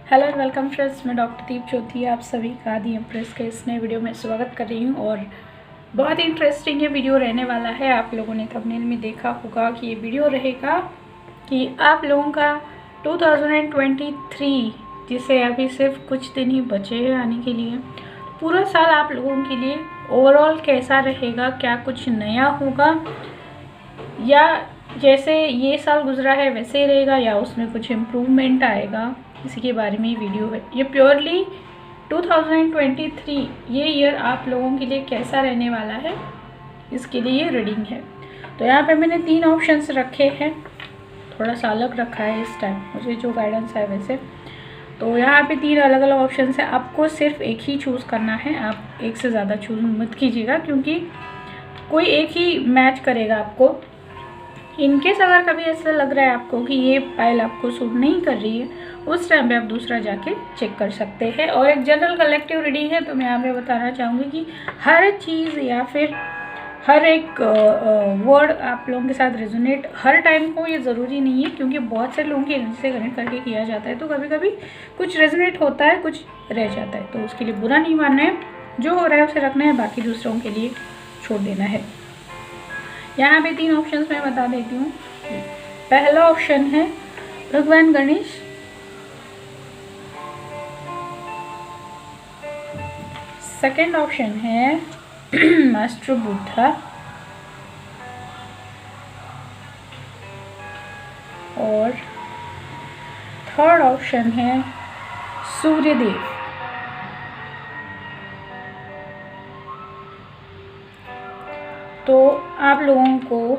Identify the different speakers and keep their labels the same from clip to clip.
Speaker 1: Hello and welcome friends, मैं doctor दीप ज्योति आप सभी का दी एम्प्रेस के इस नए वीडियो में स्वागत कर रही हूँ। और बहुत ही इंटरेस्टिंग ये वीडियो रहने वाला है। आप लोगों ने थंबनेल में देखा होगा कि ये वीडियो रहेगा कि आप लोगों का 2023, जिसे अभी सिर्फ कुछ दिन ही बचे हैं आने के लिए, पूरा साल आप लोगों के लिए ओवरऑल कैसा रहेगा, क्या कुछ नया होगा या जैसे ये साल गुजरा है वैसे ही रहेगा या उसमें कुछ इम्प्रूवमेंट आएगा, इसी के बारे में ये वीडियो है। ये प्योरली 2023 ये ईयर आप लोगों के लिए कैसा रहने वाला है इसके लिए ये रीडिंग है। तो यहाँ पे मैंने 3 ऑप्शंस रखे हैं, थोड़ा सा अलग रखा है इस टाइम मुझे जो गाइडेंस है वैसे। तो यहाँ पे 3 अलग अलग ऑप्शंस हैं, आपको सिर्फ एक ही चूज़ करना है। आप एक से ज़्यादा चूज़ मत कीजिएगा क्योंकि कोई एक ही मैच करेगा आपको। इनकेस अगर कभी ऐसा लग रहा है आपको कि ये फाइल आपको सूट नहीं कर रही है, उस टाइम पे आप दूसरा जाके चेक कर सकते हैं। और एक जनरल कलेक्टिव रीडिंग है, तो मैं यहाँ पे बताना चाहूँगी कि हर चीज़ या फिर हर एक वर्ड आप लोगों के साथ रेजोनेट हर टाइम को ये ज़रूरी नहीं है, क्योंकि बहुत से लोगों की एनर्जी से कनेक्ट करके किया जाता है। तो कभी कभी कुछ रेजोनेट होता है, कुछ रह जाता है, तो उसके लिए बुरा नहीं मानना है। जो हो रहा है उसे रखना है, बाकी दूसरों के लिए छोड़ देना है। यहाँ पे 3 ऑप्शंस मैं बता देती हूँ। पहला ऑप्शन है भगवान गणेश, सेकंड ऑप्शन है मास्टर बुद्धा और थर्ड ऑप्शन है सूर्यदेव। तो आप लोगों को,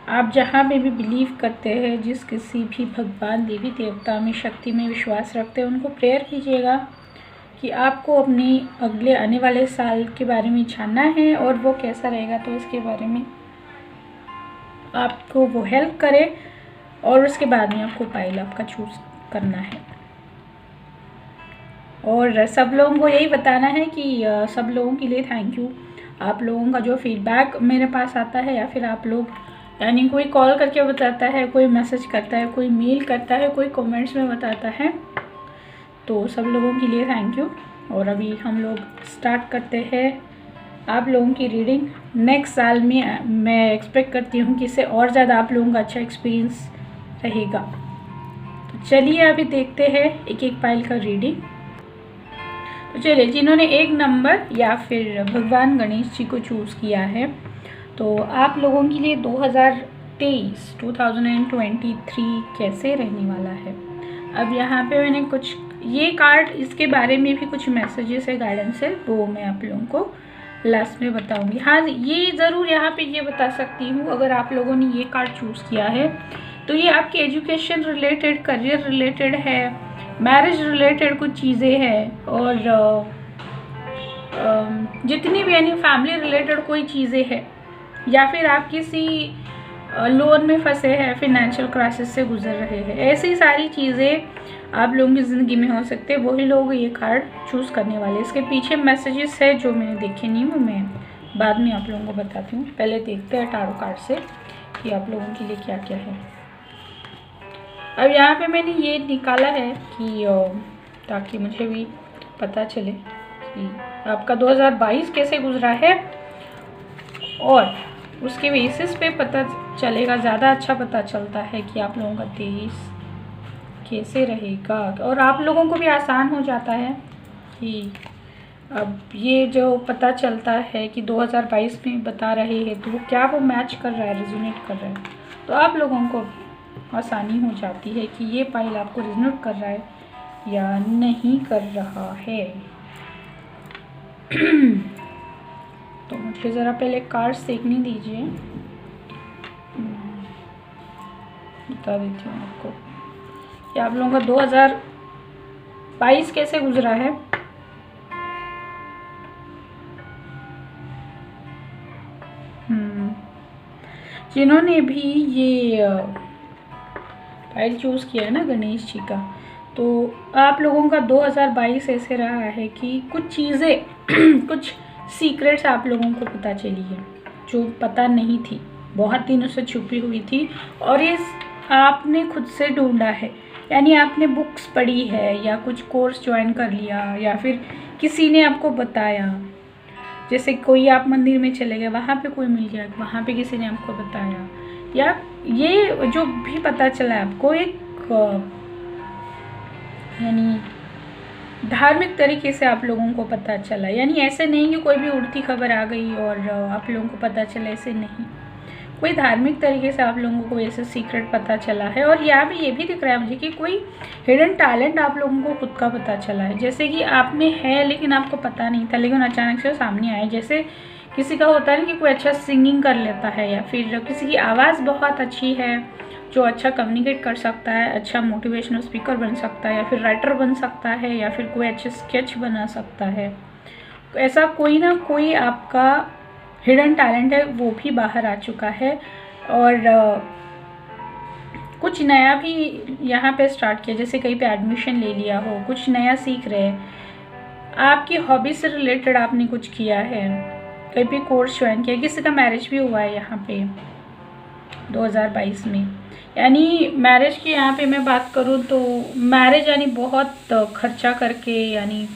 Speaker 1: आप जहाँ पे भी बिलीव करते हैं, जिस किसी भी भगवान देवी देवता में, शक्ति में विश्वास रखते हैं, उनको प्रेयर कीजिएगा कि आपको अपनी अगले आने वाले साल के बारे में जानना है और वो कैसा रहेगा। तो इसके बारे में आपको वो हेल्प करे और उसके बाद में आपको पाइल आपका चूज़ करना है। और सब लोगों को यही बताना है कि सब लोगों के लिए थैंक यू। आप लोगों का जो फीडबैक मेरे पास आता है, या फिर आप लोग यानी कोई कॉल करके बताता है, कोई मैसेज करता है, कोई मेल करता है, कोई कमेंट्स में बताता है, तो सब लोगों के लिए थैंक यू। और अभी हम लोग स्टार्ट करते हैं आप लोगों की रीडिंग। नेक्स्ट साल में मैं एक्सपेक्ट करती हूँ कि इससे और ज़्यादा आप लोगों का अच्छा एक्सपीरियंस रहेगा। तो चलिए अभी देखते हैं एक एक फाइल का रीडिंग। तो चलिए, जिन्होंने 1 नंबर या फिर भगवान गणेश जी को चूज़ किया है, तो आप लोगों के लिए 2023 कैसे रहने वाला है। अब यहाँ पे मैंने कुछ ये कार्ड, इसके बारे में भी कुछ मैसेजेस है, गाइडेंस है, वो मैं आप लोगों को लास्ट में बताऊंगी। हाँ, ये ज़रूर यहाँ पे ये बता सकती हूँ, अगर आप लोगों ने ये कार्ड चूज़ किया है तो ये आपके एजुकेशन रिलेटेड, करियर रिलेटेड है, मैरिज रिलेटेड कुछ चीज़ें हैं, और जितनी भी यानी फैमिली रिलेटेड कोई चीज़ें हैं, या फिर आप किसी लोन में फंसे हैं, फाइनेंशियल क्राइसिस से गुजर रहे हैं, ऐसी सारी चीज़ें आप लोगों की ज़िंदगी में हो सकते हैं। वही लोग ये कार्ड चूज़ करने वाले। इसके पीछे मैसेजेस है जो मैंने देखे नहीं, वो मैं बाद में आप लोगों को बताती हूँ। पहले देखते हैं टारो कार्ड से कि आप लोगों के लिए क्या क्या है। अब यहाँ पे मैंने ये निकाला है कि ताकि मुझे भी पता चले कि आपका 2022 कैसे गुजरा है, और उसके बेसिस पे पता चलेगा, ज़्यादा अच्छा पता चलता है कि आप लोगों का 23 कैसे रहेगा। और आप लोगों को भी आसान हो जाता है कि अब ये जो पता चलता है कि 2022 में बता रहे हैं, तो वो क्या वो मैच कर रहा है, रेजोनेट कर रहा है, तो आप लोगों को आसानी हो जाती है कि ये फाइल आपको रेजोनेट कर रहा है या नहीं कर रहा है। तो मुझे ज़रा पहले कार्ड्स देखने दीजिए, बता देती हूँ आपको कि आप लोगों का 2022 कैसे गुजरा है। जिन्होंने भी ये फाइल चूज़ किया है ना गणेश जी का, तो आप लोगों का 2022 ऐसे रहा है कि कुछ चीज़ें कुछ सीक्रेट्स आप लोगों को पता चली है जो पता नहीं थी, बहुत दिनों से छुपी हुई थी, और ये आपने खुद से ढूंढा है यानी आपने बुक्स पढ़ी है या कुछ कोर्स ज्वाइन कर लिया या फिर किसी ने आपको बताया, जैसे कोई आप मंदिर में चले गए, वहाँ पे कोई मिल गया, वहाँ पे किसी ने आपको बताया, या ये जो भी पता चला आपको एक यानी धार्मिक तरीके से आप लोगों को पता चला। यानी ऐसे नहीं कि कोई भी उड़ती खबर आ गई और आप लोगों को पता चला, ऐसे नहीं, कोई धार्मिक तरीके से आप लोगों को ऐसे सीक्रेट पता चला है। और यहाँ पे ये भी दिख रहा है मुझे कि कोई हिडन टैलेंट आप लोगों को खुद का पता चला है, जैसे कि आप में है लेकिन आपको पता नहीं था, लेकिन अचानक से सामने आए। जैसे किसी का होता है ना कि कोई अच्छा सिंगिंग कर लेता है, या फिर किसी की आवाज़ बहुत अच्छी है जो अच्छा कम्युनिकेट कर सकता है, अच्छा मोटिवेशनल स्पीकर बन सकता है, या फिर राइटर बन सकता है, या फिर कोई अच्छे स्केच बना सकता है। ऐसा कोई ना कोई आपका हिडन टैलेंट है, वो भी बाहर आ चुका है। और कुछ नया भी यहाँ पे स्टार्ट किया, जैसे कहीं पे एडमिशन ले लिया हो, कुछ नया सीख रहे हैं, आपकी हॉबी से रिलेटेड आपने कुछ किया है, कहीं पे कोर्स ज्वाइन किया, किसी का मैरिज भी हुआ है यहाँ पे 2022 में। यानी मैरिज की यहाँ पे मैं बात करूँ तो मैरिज यानी बहुत खर्चा करके, यानी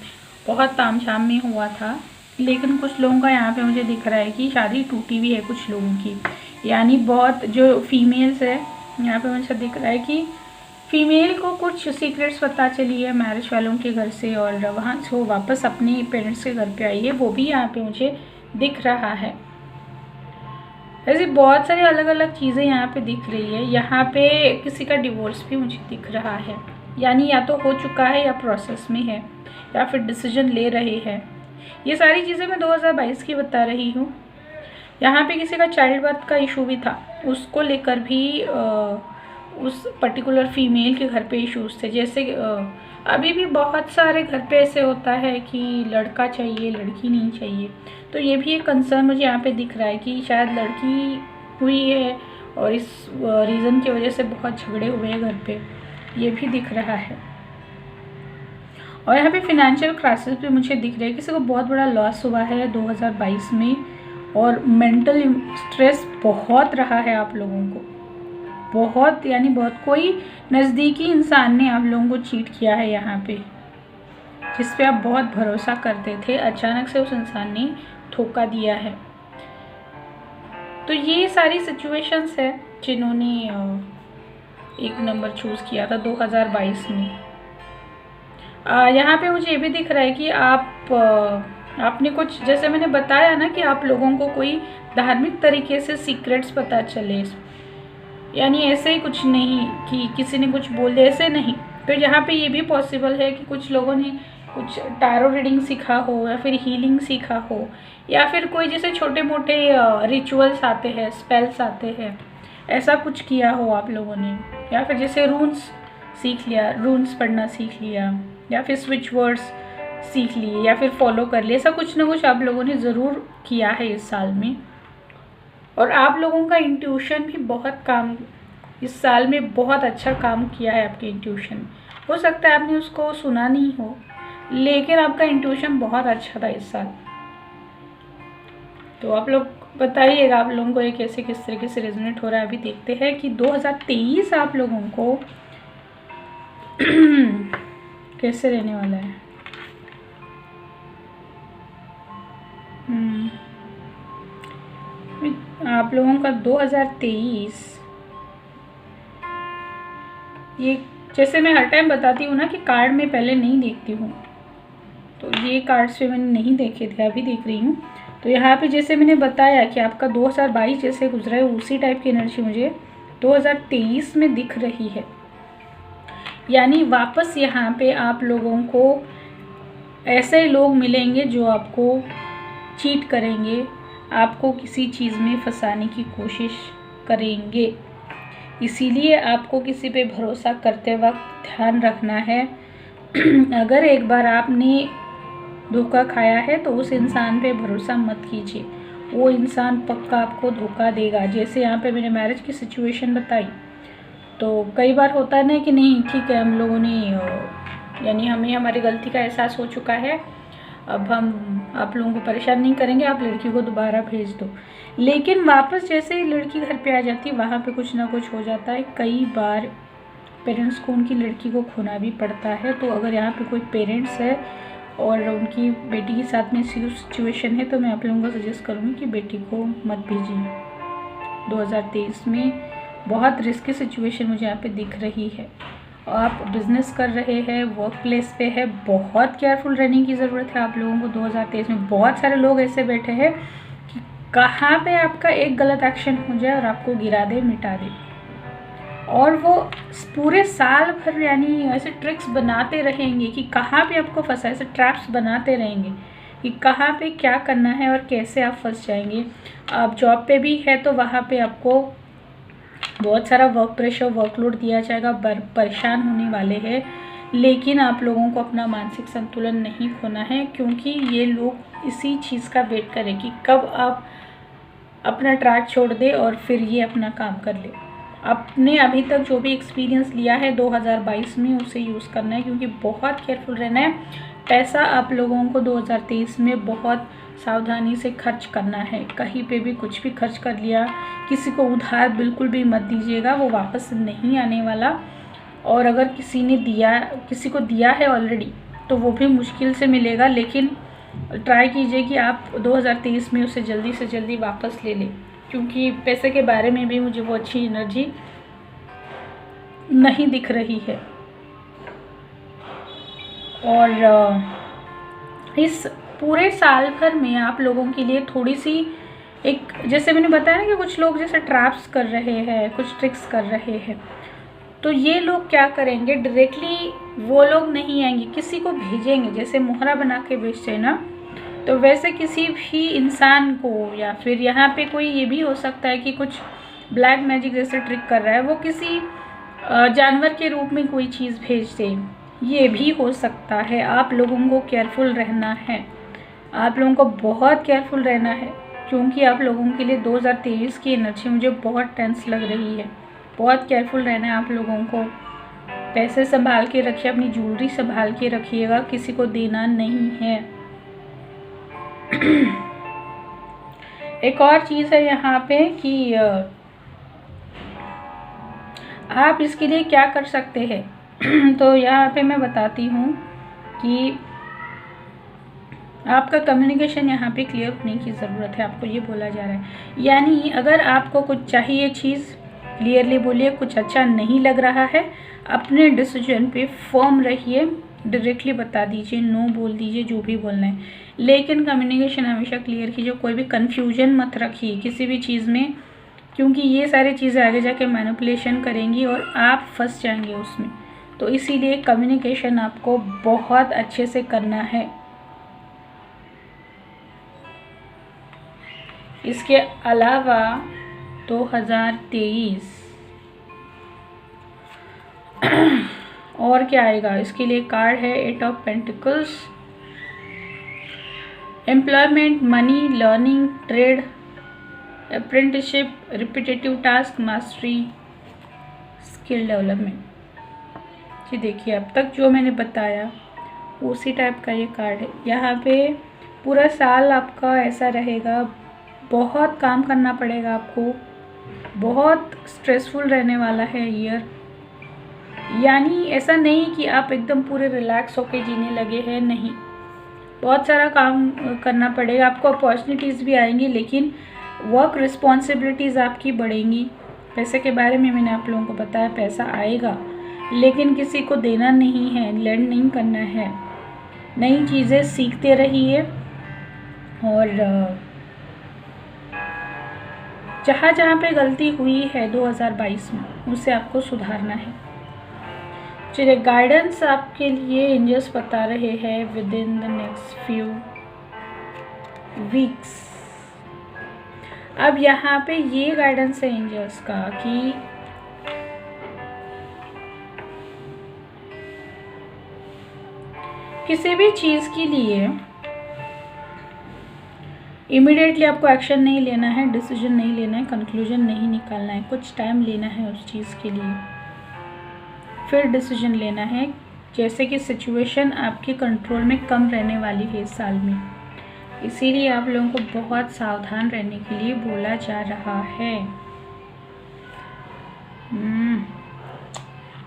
Speaker 1: बहुत तामझाम में हुआ था, लेकिन कुछ लोगों का यहाँ पे मुझे दिख रहा है कि शादी टूटी भी है कुछ लोगों की। यानी बहुत जो फीमेल्स है यहाँ पे मुझे दिख रहा है कि फीमेल को कुछ सीक्रेट्स पता चली है मैरिज वालों के घर से, और वहाँ से वो वापस अपने पेरेंट्स के घर पे आई है, वो भी यहाँ पे मुझे दिख रहा है। ऐसी बहुत सारी अलग अलग चीज़ें यहाँ पे दिख रही है। यहाँ पे किसी का डिवोर्स भी मुझे दिख रहा है, यानी या तो हो चुका है या प्रोसेस में है, या फिर डिसीजन ले रहे हैं। ये सारी चीज़ें मैं 2022 की बता रही हूँ। यहाँ पे किसी का चाइल्ड बर्थ का इशू भी था, उसको लेकर भी उस पर्टिकुलर फीमेल के घर पे इश्यूज थे। जैसे अभी भी बहुत सारे घर पे ऐसे होता है कि लड़का चाहिए, लड़की नहीं चाहिए, तो ये भी एक कंसर्न मुझे यहाँ पे दिख रहा है कि शायद लड़की हुई है और इस रीज़न की वजह से बहुत झगड़े हुए हैं घर पे, ये भी दिख रहा है। और यहाँ पे फिनेंशियल क्राइसिस भी मुझे दिख रहा है, किसी को बहुत बड़ा लॉस हुआ है 2022 में, और मेंटल स्ट्रेस बहुत रहा है आप लोगों को, बहुत यानी बहुत। कोई नज़दीकी इंसान ने आप लोगों को चीट किया है यहाँ पे, जिस पे आप बहुत भरोसा करते थे, अचानक से उस इंसान ने धोखा दिया है। तो ये सारी सिचुएशंस है जिन्होंने एक नंबर चूज़ किया था 2022 में। यहाँ पे मुझे ये भी दिख रहा है कि आपने कुछ, जैसे मैंने बताया ना कि आप लोगों को कोई धार्मिक तरीके से सीक्रेट्स पता चले, यानी ऐसे ही कुछ नहीं कि किसी ने कुछ बोल दिया, ऐसे नहीं। तो यहाँ पे ये भी पॉसिबल है कि कुछ लोगों ने कुछ टैरो रीडिंग सीखा हो, या फिर हीलिंग सीखा हो, या फिर कोई जैसे छोटे मोटे रिचुअल्स आते हैं, स्पेल्स आते हैं, ऐसा कुछ किया हो आप लोगों ने, या फिर जैसे रून्स सीख लिया, रून्स पढ़ना सीख लिया, या फिर स्विच वर्ड्स सीख लिए, या फिर फॉलो कर लिए। ऐसा कुछ ना कुछ आप लोगों ने ज़रूर किया है इस साल में। और आप लोगों का इंट्यूशन भी बहुत काम, इस साल में बहुत अच्छा काम किया है आपके इंट्यूशन। हो सकता है आपने उसको सुना नहीं हो, लेकिन आपका इंट्यूशन बहुत अच्छा था इस साल। तो आप लोग बताइएगा आप लोगों को ये कैसे किस तरीके से रेजोनेट हो रहा है। अभी देखते हैं कि 2023 आप लोगों को कैसे रहने वाला है। आप लोगों का 2023, ये जैसे मैं हर टाइम बताती हूँ ना कि कार्ड में पहले नहीं देखती हूँ, तो ये कार्ड्स पे मैंने नहीं देखे थे, अभी देख रही हूँ। तो यहाँ पे जैसे मैंने बताया कि आपका 2022 जैसे गुजरा है, उसी टाइप की एनर्जी मुझे 2023 में दिख रही है। यानी वापस यहाँ पे आप लोगों को ऐसे लोग मिलेंगे जो आपको चीट करेंगे, आपको किसी चीज़ में फंसाने की कोशिश करेंगे। इसीलिए आपको किसी पे भरोसा करते वक्त ध्यान रखना है, अगर एक बार आपने धोखा खाया है तो उस इंसान पे भरोसा मत कीजिए, वो इंसान पक्का आपको धोखा देगा। जैसे यहाँ पे मैंने मैरिज की सिचुएशन बताई, तो कई बार होता है ना कि नहीं ठीक है, हम लोगों ने यानी हमें हमारी गलती का एहसास हो चुका है, अब हम आप लोगों को परेशान नहीं करेंगे, आप लड़की को दोबारा भेज दो। लेकिन वापस जैसे ही लड़की घर पे आ जाती है, वहाँ पे कुछ ना कुछ हो जाता है। कई बार पेरेंट्स को उनकी लड़की को खोना भी पड़ता है। तो अगर यहाँ पे कोई पेरेंट्स है और उनकी बेटी के साथ में सिचुएशन है तो मैं आप लोगों को सजेस्ट करूँगी कि बेटी को मत भेजिए। 2023 में बहुत रिस्की सिचुएशन मुझे यहाँ पे दिख रही है। आप बिज़नेस कर रहे हैं, वर्क प्लेस पे है, बहुत केयरफुल रहने की ज़रूरत है आप लोगों को। 2023 में बहुत सारे लोग ऐसे बैठे हैं कि कहाँ पे आपका एक गलत एक्शन हो जाए और आपको गिरा दे, मिटा दे, और वो पूरे साल भर यानी ऐसे ट्रिक्स बनाते रहेंगे कि कहाँ पे आपको फंसा, ऐसे ट्रैप्स बनाते रहेंगे कि कहाँ पे क्या करना है और कैसे आप फंस जाएंगे। आप जॉब पे भी है तो वहाँ पे आपको बहुत सारा वर्क प्रेशर, वर्कलोड दिया जाएगा, परेशान होने वाले हैं। लेकिन आप लोगों को अपना मानसिक संतुलन नहीं खोना है, क्योंकि ये लोग इसी चीज़ का वेट करें कि कब आप अपना ट्रैक छोड़ दे और फिर ये अपना काम कर ले। आपने अभी तक जो भी एक्सपीरियंस लिया है 2022 में उसे यूज़ करना है, क्योंकि बहुत केयरफुल रहना है। पैसा आप लोगों को 2023 में बहुत सावधानी से खर्च करना है। कहीं पे भी कुछ भी खर्च कर लिया, किसी को उधार बिल्कुल भी मत दीजिएगा, वो वापस नहीं आने वाला। और अगर किसी को दिया है ऑलरेडी तो वो भी मुश्किल से मिलेगा, लेकिन ट्राई कीजिए कि आप 2023 में उसे जल्दी से जल्दी वापस ले लें, क्योंकि पैसे के बारे में भी मुझे वो अच्छी एनर्जी नहीं दिख रही है। और इस पूरे साल भर में आप लोगों के लिए थोड़ी सी एक, जैसे मैंने बताया ना कि कुछ लोग जैसे ट्रैप्स कर रहे हैं, कुछ ट्रिक्स कर रहे हैं, तो ये लोग क्या करेंगे, डायरेक्टली वो लोग नहीं आएंगे, किसी को भेजेंगे। जैसे मोहरा बना के बेचते हैं ना, तो वैसे किसी भी इंसान को, या फिर यहाँ पे कोई ये भी हो सकता है कि कुछ ब्लैक मैजिक जैसे ट्रिक कर रहा है, वो किसी जानवर के रूप में कोई चीज़ भेज दे, ये भी हो सकता है। आप लोगों को केयरफुल रहना है, आप लोगों को बहुत केयरफुल रहना है, क्योंकि आप लोगों के लिए 2023 की एनर्जी मुझे बहुत टेंस लग रही है। बहुत केयरफुल रहना है आप लोगों को। पैसे संभाल के रखिए, अपनी ज्वेलरी संभाल के रखिएगा, किसी को देना नहीं है। एक और चीज़ है यहाँ पे कि आप इसके लिए क्या कर सकते हैं। तो यहाँ पे मैं बताती हूँ कि आपका कम्युनिकेशन यहाँ पे क्लियर होने की ज़रूरत है, आपको ये बोला जा रहा है। यानी अगर आपको कुछ चाहिए चीज़, क्लियरली बोलिए। कुछ अच्छा नहीं लग रहा है, अपने डिसीजन पे फर्म रहिए, डायरेक्टली बता दीजिए, नो बोल दीजिए, जो भी बोलना है। लेकिन कम्युनिकेशन हमेशा क्लियर कीजिए, कोई भी कन्फ्यूजन मत रखिए किसी भी चीज़ में, क्योंकि ये सारी चीज़ें आगे जाके मैनिपुलेशन करेंगी और आप फंस जाएंगे उसमें। तो इसीलिए कम्युनिकेशन आपको बहुत अच्छे से करना है। इसके अलावा 2023 और क्या आएगा, इसके लिए कार्ड है 8 of pentacles. Employment, money, learning, trade, apprenticeship, repetitive task, mastery, skill development. जी देखिए, अब तक जो मैंने बताया उसी टाइप का ये कार्ड है। यहाँ पे पूरा साल आपका ऐसा रहेगा, बहुत काम करना पड़ेगा आपको, बहुत स्ट्रेसफुल रहने वाला है ईयर। यानी ऐसा नहीं कि आप एकदम पूरे रिलैक्स होके जीने लगे हैं, नहीं, बहुत सारा काम करना पड़ेगा आपको। अपॉर्चुनिटीज़ भी आएंगी, लेकिन वर्क रिस्पॉन्सिबिलिटीज़ आपकी बढ़ेंगी। पैसे के बारे में मैंने आप लोगों को बताया, पैसा आएगा लेकिन किसी को देना नहीं है, लैंड नहीं करना है। नई चीज़ें सीखते रहिए और जहाँ जहाँ पे गलती हुई है 2022 में उसे आपको सुधारना है। चलिए, गाइडेंस आपके लिए एंजल्स बता रहे हैं with in the next few weeks. अब यहाँ पे ये गाइडेंस है एंजल्स का कि किसी भी चीज़ के लिए इमीडिएटली आपको एक्शन नहीं लेना है, डिसीजन नहीं लेना है, कंक्लूजन नहीं निकालना है। कुछ टाइम लेना है उस चीज़ के लिए, फिर डिसीजन लेना है। जैसे कि सिचुएशन आपके कंट्रोल में कम रहने वाली है इस साल में, इसीलिए आप लोगों को बहुत सावधान रहने के लिए बोला जा रहा है।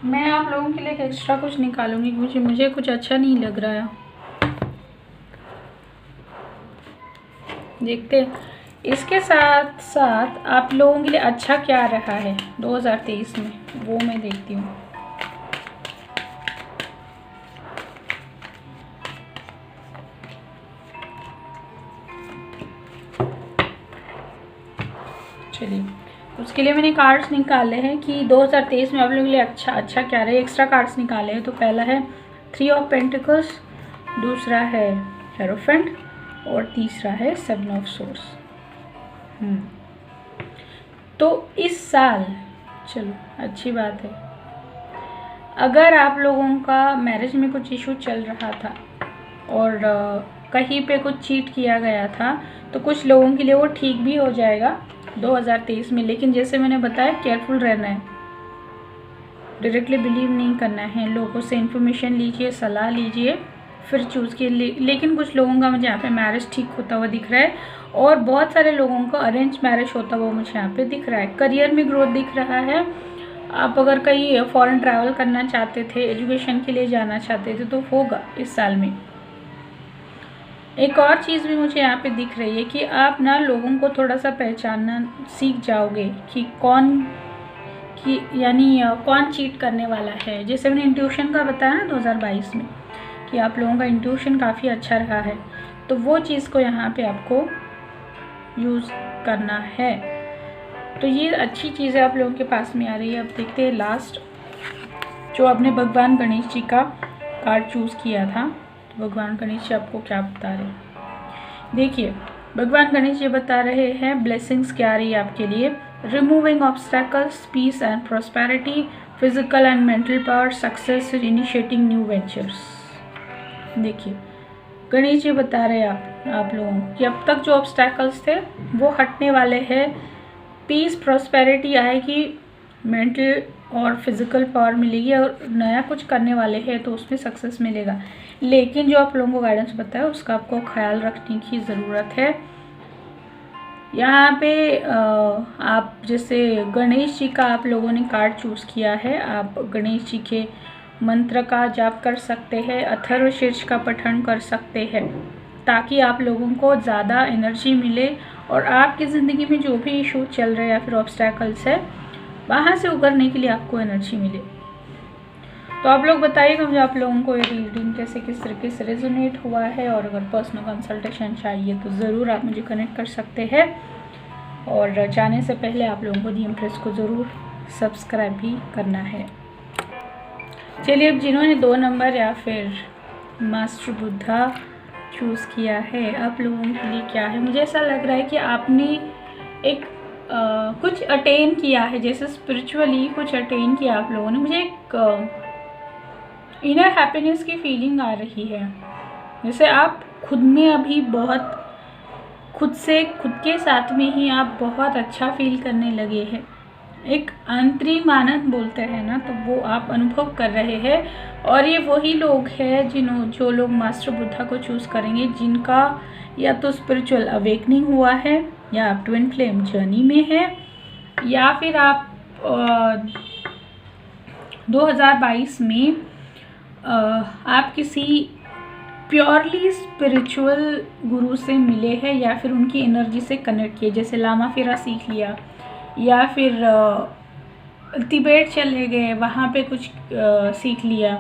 Speaker 1: मैं आप लोगों के लिए एक्स्ट्रा कुछ निकालूंगी क्योंकि मुझे कुछ अच्छा नहीं लग रहा है। देखते हैं इसके साथ साथ आप लोगों के लिए अच्छा क्या रहा है 2023 में, वो मैं देखती हूँ। चलिए, उसके लिए मैंने कार्ड्स निकाले हैं कि 2023 में आप लोगों के लिए अच्छा क्या रहे। एक्स्ट्रा कार्ड्स निकाले हैं। तो पहला है 3 ऑफ पेंटिकल्स, दूसरा है हेरोफेंट और तीसरा है 7 ऑफ सोर्स। तो इस साल चलो अच्छी बात है, अगर आप लोगों का मैरिज में कुछ इशू चल रहा था और कहीं पे कुछ चीट किया गया था तो कुछ लोगों के लिए वो ठीक भी हो जाएगा 2023 में। लेकिन जैसे मैंने बताया केयरफुल रहना है, डायरेक्टली बिलीव नहीं करना है, लोगों से इन्फॉर्मेशन लीजिए, सलाह लीजिए, फिर चूज़ कीजिए। लेकिन कुछ लोगों का मुझे यहाँ पे मैरिज ठीक होता हुआ दिख रहा है और बहुत सारे लोगों का अरेंज मैरिज होता हुआ मुझे यहाँ पे दिख रहा है। करियर में ग्रोथ दिख रहा है। आप अगर कहीं फॉरेन ट्रैवल करना चाहते थे, एजुकेशन के लिए जाना चाहते थे, तो होगा इस साल में। एक और चीज़ भी मुझे यहाँ पे दिख रही है कि आप ना लोगों को थोड़ा सा पहचानना सीख जाओगे कि कौन चीट करने वाला है। जैसे मैंने इंट्यूशन का बताया ना 2022 में कि आप लोगों का इंट्यूशन काफ़ी अच्छा रहा है, तो वो चीज़ को यहाँ पे आपको यूज़ करना है। तो ये अच्छी चीज़ें आप लोगों के पास में आ रही है। अब देखते हैं लास्ट, जो आपने भगवान गणेश जी का कार्ड चूज़ किया था, तो भगवान गणेश जी आपको क्या बता रहे हैं। देखिए, भगवान गणेश जी बता रहे हैं ब्लेसिंग्स क्या आ रही है आपके लिए। Removing obstacles, peace and prosperity, physical and mental power, success, initiating new ventures. देखिए, गणेश जी बता रहे हैं आप लोगों को कि अब तक जो ऑब्स्टैकल्स थे वो हटने वाले हैं। पीस, प्रॉस्पेरिटी आएगी, मेंटल और फिजिकल पावर मिलेगी और नया कुछ करने वाले हैं तो उसमें सक्सेस मिलेगा। लेकिन जो आप लोगों को गाइडेंस बताया उसका आपको ख्याल रखने की ज़रूरत है। यहाँ पे आप जैसे गणेश जी का आप लोगों ने कार्ड चूज़ किया है, आप गणेश जी के मंत्र का जाप कर सकते हैं, अथर्वशीर्ष का पठन कर सकते हैं, ताकि आप लोगों को ज़्यादा एनर्जी मिले और आपकी ज़िंदगी में जो भी इशू चल रहे हैं या फिर ऑब्स्टैकल्स है वहाँ से उभरने के लिए आपको एनर्जी मिले। तो आप लोग बताइएगा मुझे आप लोगों को ये रीडिंग कैसे किस तरीके से रेजोनेट हुआ है, और अगर पर्सनल कंसल्टेशन चाहिए तो ज़रूर आप मुझे कनेक्ट कर सकते हैं। और जाने से पहले आप लोगों को दी इम्प्रेस को ज़रूर सब्सक्राइब भी करना है। चलिए, अब जिन्होंने 2 नंबर या फिर मास्टर बुद्धा चूज़ किया है, आप लोगों के लिए क्या है। मुझे ऐसा लग रहा है कि आपने एक कुछ अटेन किया है, जैसे स्पिरिचुअली कुछ अटेन किया आप लोगों ने। मुझे एक इनर हैप्पीनेस की फीलिंग आ रही है, जैसे आप खुद में अभी बहुत खुद के साथ में ही आप बहुत अच्छा फील करने लगे हैं। एक आंतरिक आनंद बोलते हैं ना, तो वो आप अनुभव कर रहे हैं। और ये वही लोग हैं जो लोग मास्टर बुद्धा को चूज़ करेंगे, जिनका या तो स्पिरिचुअल अवेकनिंग हुआ है, या आप ट्विन फ्लेम जर्नी में है, या फिर आप 2022 में आप किसी प्योरली स्पिरिचुअल गुरु से मिले हैं या फिर उनकी एनर्जी से कनेक्ट किए, जैसे लामा फेरा सीख लिया या फिर तिब्बत चले गए, वहाँ पे कुछ सीख लिया।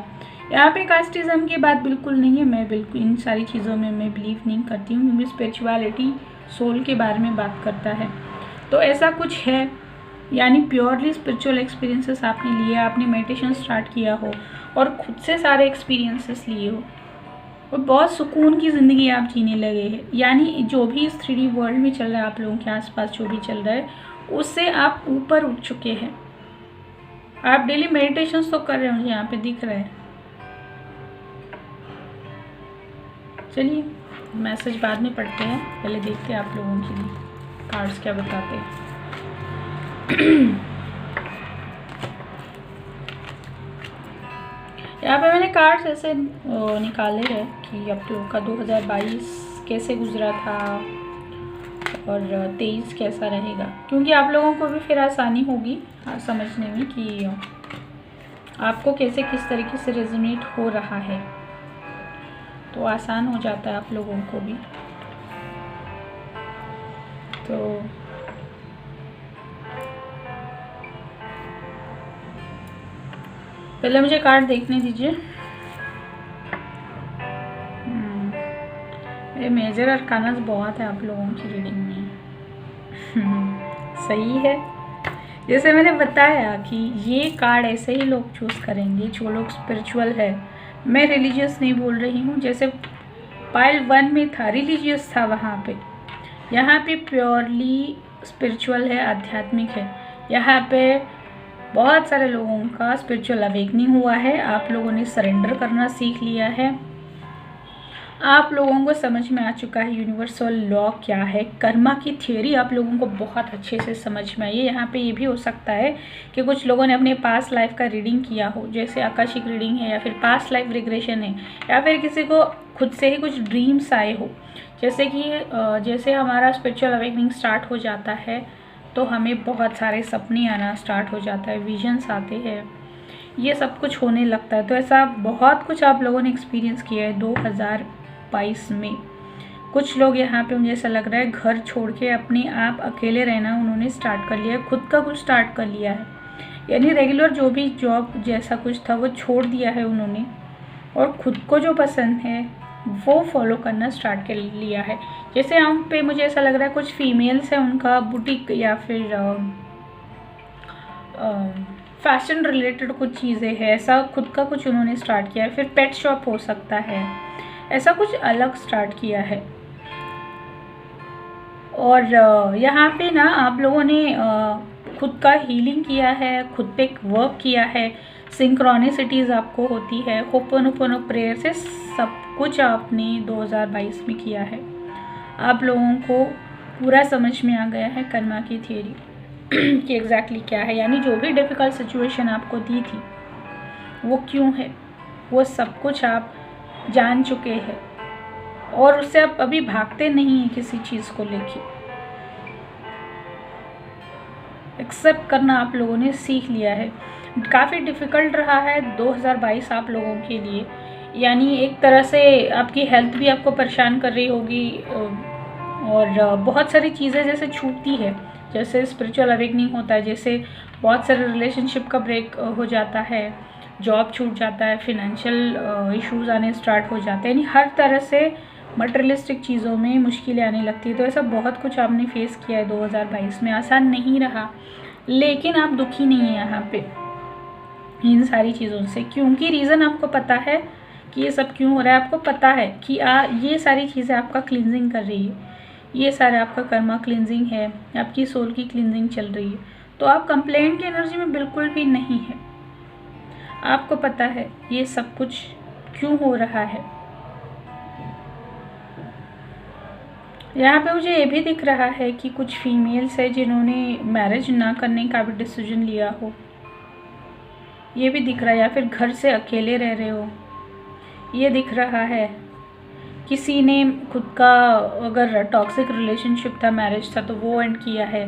Speaker 1: यहाँ पे कास्टिज़म की बात बिल्कुल नहीं है, मैं बिल्कुल इन सारी चीज़ों में मैं बिलीव नहीं करती हूँ, क्योंकि स्पिरिचुअलिटी सोल के बारे में बात करता है। तो ऐसा कुछ है, यानी प्योरली स्पिरिचुअल एक्सपीरियंसेस आपने लिए, आपने मेडिटेशन स्टार्ट किया हो और खुद से सारे एक्सपीरियंसेस लिए हो और बहुत सुकून की ज़िंदगी आप जीने लगे हैं। यानी जो भी इस 3D वर्ल्ड में चल रहा है, आप लोगों के आसपास जो भी चल रहा है, उससे आप ऊपर उठ चुके हैं। आप डेली मेडिटेशंस तो कर रहे हो, मुझे यहाँ पे दिख रहा है। चलिए, मैसेज बाद में पढ़ते हैं, पहले देखते हैं आप लोगों के लिए कार्ड्स क्या बताते हैं। यहाँ पे मैंने कार्ड्स ऐसे निकाले हैं कि आप लोगों का 2022 कैसे गुजरा था और 23 कैसा रहेगा, क्योंकि आप लोगों को भी फिर आसानी होगी समझने में कि आपको कैसे किस तरीके से रेजोनेट हो रहा है, तो आसान हो जाता है आप लोगों को भी। तो पहले मुझे कार्ड देखने दीजिए। ये मेजर अरकाना बहुत है आप लोगों की रीडिंग में। सही है, जैसे मैंने बताया कि ये कार्ड ऐसे ही लोग चूज़ करेंगे जो लोग स्पिरिचुअल है। मैं रिलीजियस नहीं बोल रही हूँ, जैसे पाइल 1 में था रिलीजियस था, वहाँ पे यहाँ पे प्योरली स्पिरिचुअल है, आध्यात्मिक है। यहाँ पे बहुत सारे लोगों का स्पिरिचुअल अवेकनिंग हुआ है। आप लोगों ने सरेंडर करना सीख लिया है। आप लोगों को समझ में आ चुका है यूनिवर्सल लॉ क्या है। कर्मा की थ्योरी आप लोगों को बहुत अच्छे से समझ में आई है। यहाँ पे ये भी हो सकता है कि कुछ लोगों ने अपने पास्ट लाइफ का रीडिंग किया हो, जैसे आकाशिक रीडिंग है या फिर पास्ट लाइफ रिग्रेशन है, या फिर किसी को खुद से ही कुछ ड्रीम्स आए हो। जैसे कि जैसे हमारा स्पिरिचुअल अवेकनिंग स्टार्ट हो जाता है तो हमें बहुत सारे सपने आना स्टार्ट हो जाता है, विजन्स आते हैं, ये सब कुछ होने लगता है। तो ऐसा बहुत कुछ आप लोगों ने एक्सपीरियंस किया है 2022 में। कुछ लोग यहाँ पे मुझे ऐसा लग रहा है घर छोड़ के अपने आप अकेले रहना उन्होंने स्टार्ट कर लिया है, खुद का कुछ स्टार्ट कर लिया है। यानी रेगुलर जो भी जॉब जैसा कुछ था वो छोड़ दिया है उन्होंने, और खुद को जो पसंद है वो फॉलो करना स्टार्ट कर लिया है। जैसे यहाँ पे मुझे ऐसा लग रहा है कुछ फीमेल्स हैं, उनका बुटीक या फिर फैशन रिलेटेड कुछ चीज़ें हैं, ऐसा खुद का कुछ उन्होंने स्टार्ट किया है। फिर पेट शॉप हो सकता है, ऐसा कुछ अलग स्टार्ट किया है। और यहाँ पे ना आप लोगों ने खुद का हीलिंग किया है, खुद पे वर्क किया है, सिंक्रोनिसिटीज़ आपको होती है, होपोनोपोनो प्रेयर से सब कुछ आपने 2022 में किया है। आप लोगों को पूरा समझ में आ गया है कर्मा की थ्योरी कि एग्जैक्टली क्या है। यानी जो भी डिफ़िकल्ट सिचुएशन आपको दी थी वो क्यों है, वो सब कुछ आप जान चुके हैं, और उससे आप अभी भागते नहीं हैं किसी चीज़ को लेके। एक्सेप्ट करना आप लोगों ने सीख लिया है। काफ़ी डिफ़िकल्ट रहा है 2022 आप लोगों के लिए। यानी एक तरह से आपकी हेल्थ भी आपको परेशान कर रही होगी, और बहुत सारी चीज़ें जैसे छूटती है, जैसे स्पिरिचुअल अवेकनिंग होता है, जैसे बहुत सारे रिलेशनशिप का ब्रेक हो जाता है, जॉब छूट जाता है, फिनेंशियल इश्यूज आने स्टार्ट हो जाते हैं, यानी हर तरह से मटेरियलिस्टिक चीज़ों में मुश्किलें आने लगती है। तो ऐसा बहुत कुछ आपने फेस किया है 2022 में, आसान नहीं रहा, लेकिन आप दुखी नहीं हैं यहाँ पे इन सारी चीज़ों से, क्योंकि रीज़न आपको पता है कि ये सब क्यों हो रहा है। आपको पता है कि ये सारी चीज़ें आपका क्लींजिंग कर रही है, ये सारा आपका कर्मा क्लींजिंग है, आपकी सोल की क्लींजिंग चल रही है। तो आप कंप्लेंट की एनर्जी में बिल्कुल भी नहीं है। आपको पता है ये सब कुछ क्यों हो रहा है। यहाँ पे मुझे ये भी दिख रहा है कि कुछ फीमेल्स है जिन्होंने मैरिज ना करने का भी डिसीजन लिया हो, ये भी दिख रहा है, या फिर घर से अकेले रह रहे हो, ये दिख रहा है। किसी ने खुद का अगर टॉक्सिक रिलेशनशिप था, मैरिज था, तो वो एंड किया है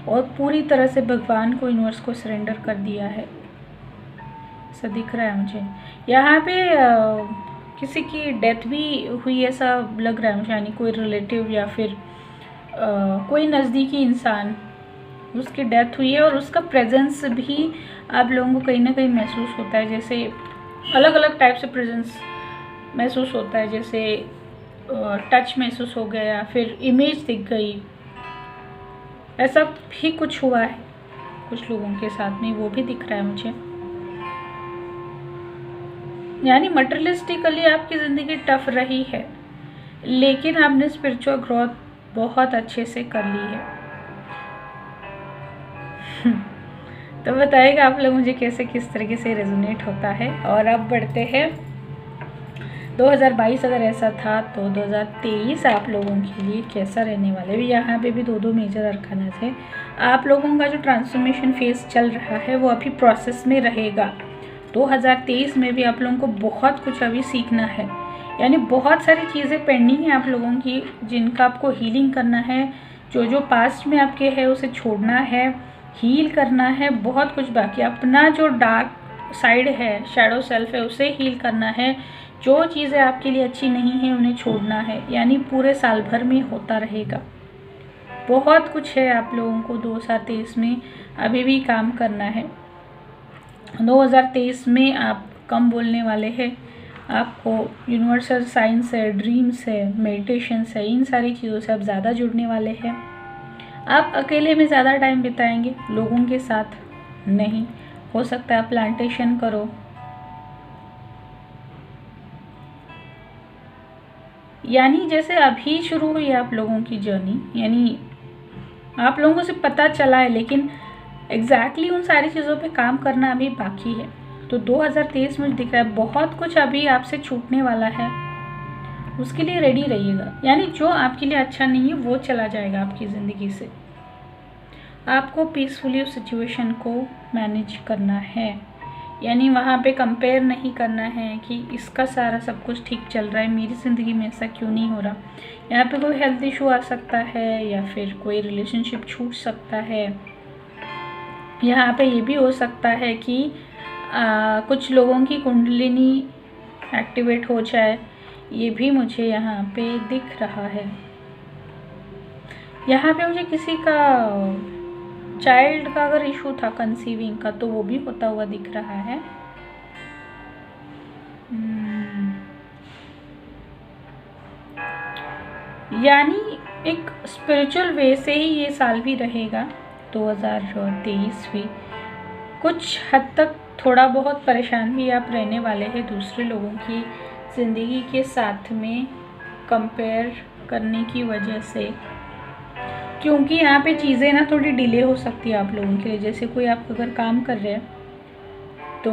Speaker 1: और पूरी तरह से भगवान को, यूनिवर्स को सरेंडर कर दिया है, ऐसा दिख रहा है मुझे। यहाँ पे किसी की डेथ भी हुई ऐसा लग रहा है मुझे, यानी कोई रिलेटिव या फिर कोई नज़दीकी इंसान, उसकी डेथ हुई है, और उसका प्रेजेंस भी आप लोगों को कहीं ना कहीं महसूस होता है। जैसे अलग अलग टाइप से प्रेजेंस महसूस होता है, जैसे टच महसूस हो गया या फिर इमेज दिख गई, ऐसा भी कुछ हुआ है कुछ लोगों के साथ में, वो भी दिख रहा है मुझे। यानी मटेरियलिस्टिकली आपकी ज़िंदगी टफ रही है, लेकिन आपने स्पिरिचुअल ग्रोथ बहुत अच्छे से कर ली है। तो बताइएगा आप लोग मुझे कैसे किस तरीके से रेजोनेट होता है। और अब बढ़ते हैं 2022 अगर ऐसा था तो 2023 आप लोगों के लिए कैसा रहने वाले भी। यहाँ पे भी दो मेजर अरकाना थे। आप लोगों का जो ट्रांसफॉर्मेशन फेज चल रहा है वो अभी प्रोसेस में रहेगा। 2023 में भी आप लोगों को बहुत कुछ अभी सीखना है, यानी बहुत सारी चीज़ें पेंडिंग हैं आप लोगों की, जिनका आपको हीलिंग करना है। जो पास्ट में आपके है उसे छोड़ना है, हील करना है, बहुत कुछ बाकी। अपना जो डार्क साइड है, शैडो सेल्फ है, उसे हील करना है। जो चीज़ें आपके लिए अच्छी नहीं हैं उन्हें छोड़ना है, यानी पूरे साल भर में होता रहेगा। बहुत कुछ है आप लोगों को 2023 में अभी भी काम करना है। 2023 में आप कम बोलने वाले हैं, आपको यूनिवर्सल साइंस है, ड्रीम्स है, मेडिटेशंस है, इन सारी चीज़ों से आप ज़्यादा जुड़ने वाले हैं। आप अकेले में ज़्यादा टाइम बिताएंगे, लोगों के साथ नहीं। हो सकता है आप प्लांटेशन करो, यानी जैसे अभी शुरू हुई आप लोगों की जर्नी, यानी आप लोगों को सिर्फ पता चला है, लेकिन एग्जैक्टली उन सारी चीज़ों पे काम करना अभी बाकी है। तो 2023 में दिख रहा है बहुत कुछ अभी आपसे छूटने वाला है, उसके लिए रेडी रहिएगा। यानी जो आपके लिए अच्छा नहीं है वो चला जाएगा आपकी ज़िंदगी से। आपको पीसफुली उस सिचुएशन को मैनेज करना है, यानी वहाँ पे कंपेयर नहीं करना है कि इसका सारा सब कुछ ठीक चल रहा है, मेरी ज़िंदगी में ऐसा क्यों नहीं हो रहा। यहाँ पे कोई हेल्थ इशू आ सकता है, या फिर कोई रिलेशनशिप छूट सकता है। यहाँ पे ये भी हो सकता है कि कुछ लोगों की कुंडलिनी एक्टिवेट हो जाए, ये भी मुझे यहाँ पे दिख रहा है। यहाँ पे मुझे किसी का चाइल्ड का अगर इशू था कंसीविंग का, तो वो भी होता हुआ दिख रहा है। यानी एक स्पिरिचुअल वे से ही ये साल भी रहेगा 2023 भी। कुछ हद तक थोड़ा बहुत परेशान भी आप रहने वाले हैं दूसरे लोगों की ज़िंदगी के साथ में कंपेयर करने की वजह से, क्योंकि यहाँ पे चीज़ें ना थोड़ी डिले हो सकती है आप लोगों के लिए। जैसे कोई आप अगर काम कर रहे हैं तो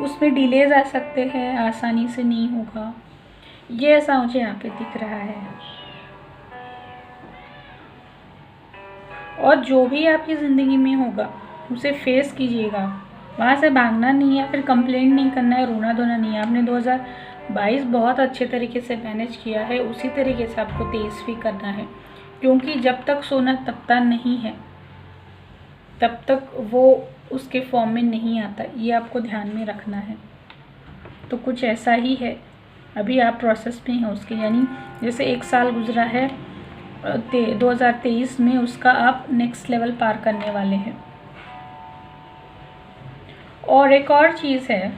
Speaker 1: उसमें डिलेज आ सकते हैं, आसानी से नहीं होगा, ये ऐसा मुझे यहाँ पे दिख रहा है। और जो भी आपकी ज़िंदगी में होगा उसे फेस कीजिएगा, वहाँ से भागना नहीं है, फिर कंप्लेंट नहीं करना है, रोना धोना नहीं है। आपने 2022 बहुत अच्छे तरीके से मैनेज किया है, उसी तरीके से आपको 23 भी करना है, क्योंकि जब तक सोना तपता नहीं है तब तक वो उसके फॉर्म में नहीं आता, ये आपको ध्यान में रखना है। तो कुछ ऐसा ही है, अभी आप प्रोसेस में हैं उसके, यानी जैसे एक साल गुजरा है 2023 में, उसका आप नेक्स्ट लेवल पार करने वाले हैं। और एक और चीज़ है,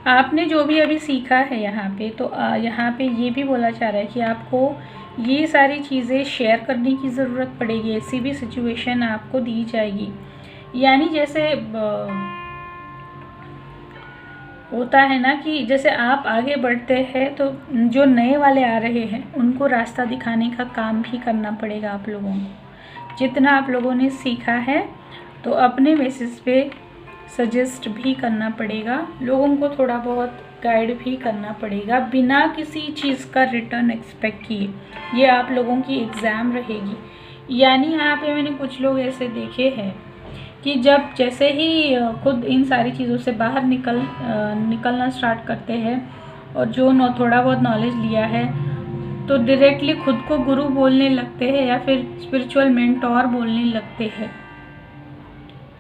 Speaker 1: आपने जो भी अभी सीखा है यहाँ पे, तो यहाँ पे ये भी बोला जा रहा है कि आपको ये सारी चीज़ें शेयर करने की ज़रूरत पड़ेगी। ऐसी भी सिचुएशन आपको दी जाएगी, यानी जैसे होता है ना कि जैसे आप आगे बढ़ते हैं तो जो नए वाले आ रहे हैं उनको रास्ता दिखाने का काम भी करना पड़ेगा आप लोगों को। जितना आप लोगों ने सीखा है तो अपने बेसिस पे सजेस्ट भी करना पड़ेगा, लोगों को थोड़ा बहुत गाइड भी करना पड़ेगा, बिना किसी चीज़ का रिटर्न एक्सपेक्ट किए। ये आप लोगों की एग्ज़ाम रहेगी। यानी यहाँ पे मैंने कुछ लोग ऐसे देखे हैं कि जब जैसे ही खुद इन सारी चीज़ों से बाहर निकलना स्टार्ट करते हैं और जो थोड़ा बहुत नॉलेज लिया है तो डायरेक्टली खुद को गुरु बोलने लगते हैं या फिर स्पिरिचुअल मेंटोर बोलने लगते हैं।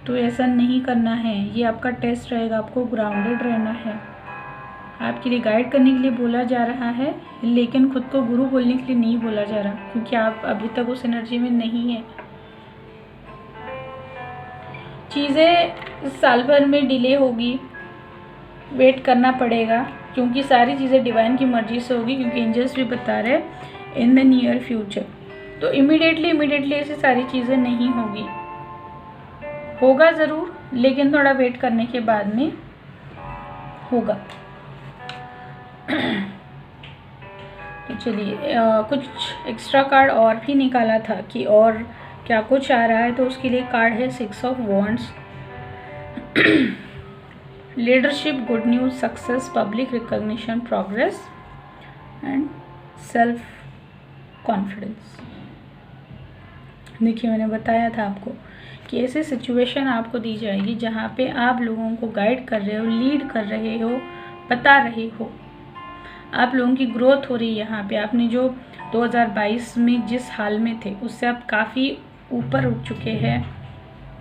Speaker 1: तो ऐसा नहीं करना है, ये आपका टेस्ट रहेगा, आपको ग्राउंडेड रहना है। आपके लिए गाइड करने के लिए बोला जा रहा है, लेकिन खुद को गुरु बोलने के लिए नहीं बोला जा रहा, क्योंकि आप अभी तक उस एनर्जी में नहीं है। चीज़ें इस साल भर में डिले होगी, वेट करना पड़ेगा, क्योंकि सारी चीज़ें डिवाइन की मर्जी से होगी, क्योंकि एंजल्स भी बता रहे हैं इन द नियर फ्यूचर। तो इमीडिएटली ऐसी सारी चीज़ें नहीं होगी, होगा ज़रूर, लेकिन थोड़ा वेट करने के बाद में होगा। तो चलिए कुछ एक्स्ट्रा कार्ड और भी निकाला था कि और क्या कुछ आ रहा है, तो उसके लिए कार्ड है 6 of wands. Leadership, good news, success, public recognition, progress and self confidence. देखिए मैंने बताया था आपको कि ऐसी सिचुएशन आपको दी जाएगी जहाँ पे आप लोगों को गाइड कर रहे हो, लीड कर रहे हो, बता रहे हो, आप लोगों की ग्रोथ हो रही है। यहाँ पे आपने जो 2022 में जिस हाल में थे उससे आप काफ़ी ऊपर उठ चुके हैं।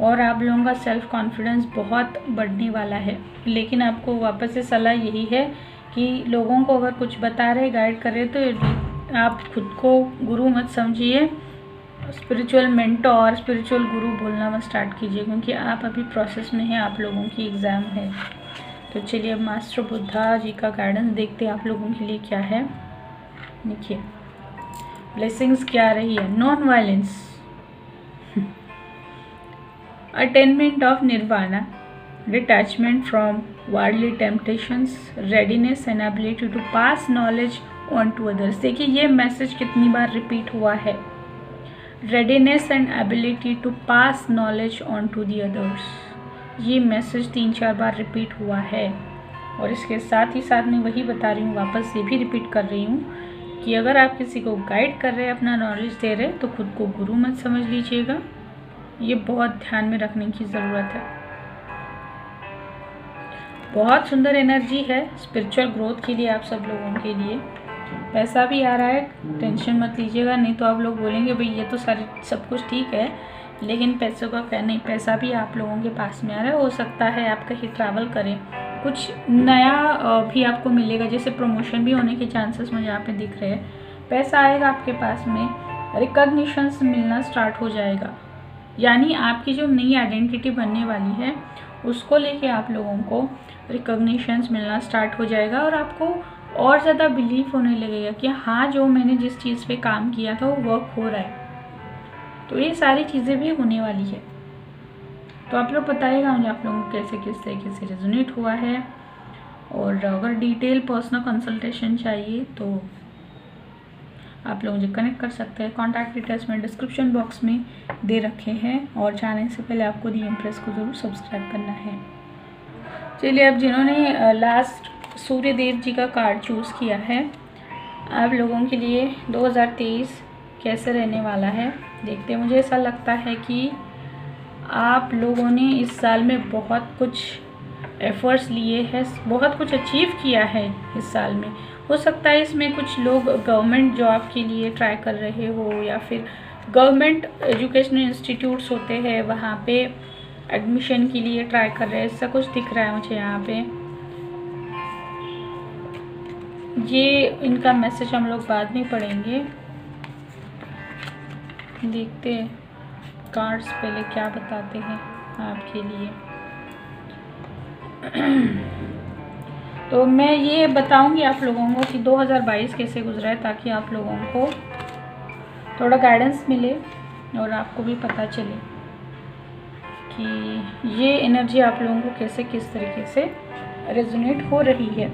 Speaker 1: और आप लोगों का सेल्फ कॉन्फिडेंस बहुत बढ़ने वाला है। लेकिन आपको वापस से सलाह यही है कि लोगों को अगर कुछ बता रहे, गाइड कर रहे, तो आप खुद को गुरु मत समझिए, स्पिरिचुअल मेंटोर, स्पिरिचुअल गुरु बोलना मत स्टार्ट कीजिए, क्योंकि आप अभी प्रोसेस में हैं, आप लोगों की एग्ज़ाम है। तो चलिए अब मास्टर बुद्धा जी का गाइडेंस देखते हैं आप लोगों के लिए क्या है। देखिए ब्लेसिंग्स क्या रही है। Non violence, attainment of nirvana, detachment from worldly temptations, readiness and ability to pass knowledge on to others. देखिए ये मैसेज कितनी बार रिपीट हुआ है, readiness and ability to pass knowledge on to the others. ये मैसेज 3-4 बार रिपीट हुआ है। और इसके साथ ही साथ मैं वही बता रही हूँ, वापस ये भी रिपीट कर रही हूँ कि अगर आप किसी को गाइड कर रहे हैं, अपना नॉलेज दे रहे हैं, तो खुद को गुरु मत समझ लीजिएगा। ये बहुत ध्यान में रखने की ज़रूरत है। बहुत सुंदर एनर्जी है स्पिरिचुअल ग्रोथ के लिए आप सब लोगों के लिए। पैसा भी आ रहा है, टेंशन मत लीजिएगा, नहीं तो आप लोग बोलेंगे भाई ये तो सारे सब कुछ ठीक है लेकिन पैसों का क्या। नहीं, पैसा भी आप लोगों के पास में आ रहा है। हो सकता है आप कहीं ट्रैवल करें, कुछ नया भी आपको मिलेगा, जैसे प्रमोशन भी होने के चांसेस मुझे यहाँ पे दिख रहे हैं। पैसा आएगा आपके पास में, रिकॉग्निशंस मिलना स्टार्ट हो जाएगा, यानी आपकी जो नई आइडेंटिटी बनने वाली है उसको लेके आप लोगों को रिकॉग्निशंस मिलना स्टार्ट हो जाएगा और आपको और ज़्यादा बिलीव होने लगेगा कि हाँ जो मैंने जिस चीज़ पे काम किया था वो वर्क हो रहा है। तो ये सारी चीज़ें भी होने वाली है। तो आप लोग बताइएगा मुझे आप लोगों को कैसे किस तरीके से रेजोनेट हुआ है। और अगर डिटेल पर्सनल कंसल्टेशन चाहिए तो आप लोग मुझे कनेक्ट कर सकते हैं। कॉन्टैक्ट डिटेल्स में डिस्क्रिप्शन बॉक्स में दे रखे हैं और जाने से पहले आपको दी इम्प्रेस को ज़रूर सब्सक्राइब करना है। चलिए अब जिन्होंने लास्ट सूर्य देव जी का कार्ड चूज़ किया है, आप लोगों के लिए 2023 कैसे रहने वाला है देखते हैं। मुझे ऐसा लगता है कि आप लोगों ने इस साल में बहुत कुछ एफर्ट्स लिए हैं, बहुत कुछ अचीव किया है इस साल में। हो सकता है इसमें कुछ लोग गवर्नमेंट जॉब के लिए ट्राई कर रहे हो या फिर गवर्नमेंट एजुकेशनल इंस्टीट्यूट्स होते हैं वहाँ पे एडमिशन के लिए ट्राई कर रहे हैं, ऐसा कुछ दिख रहा है मुझे यहाँ पे। ये इनका मैसेज हम लोग बाद में पढ़ेंगे। देखते हैं कार्ड्स पहले क्या बताते हैं आपके लिए। तो मैं ये बताऊंगी आप लोगों को कि 2022 कैसे गुजरा है, ताकि आप लोगों को थोड़ा गाइडेंस मिले और आपको भी पता चले कि ये एनर्जी आप लोगों को कैसे किस तरीके से रेजोनेट हो रही है।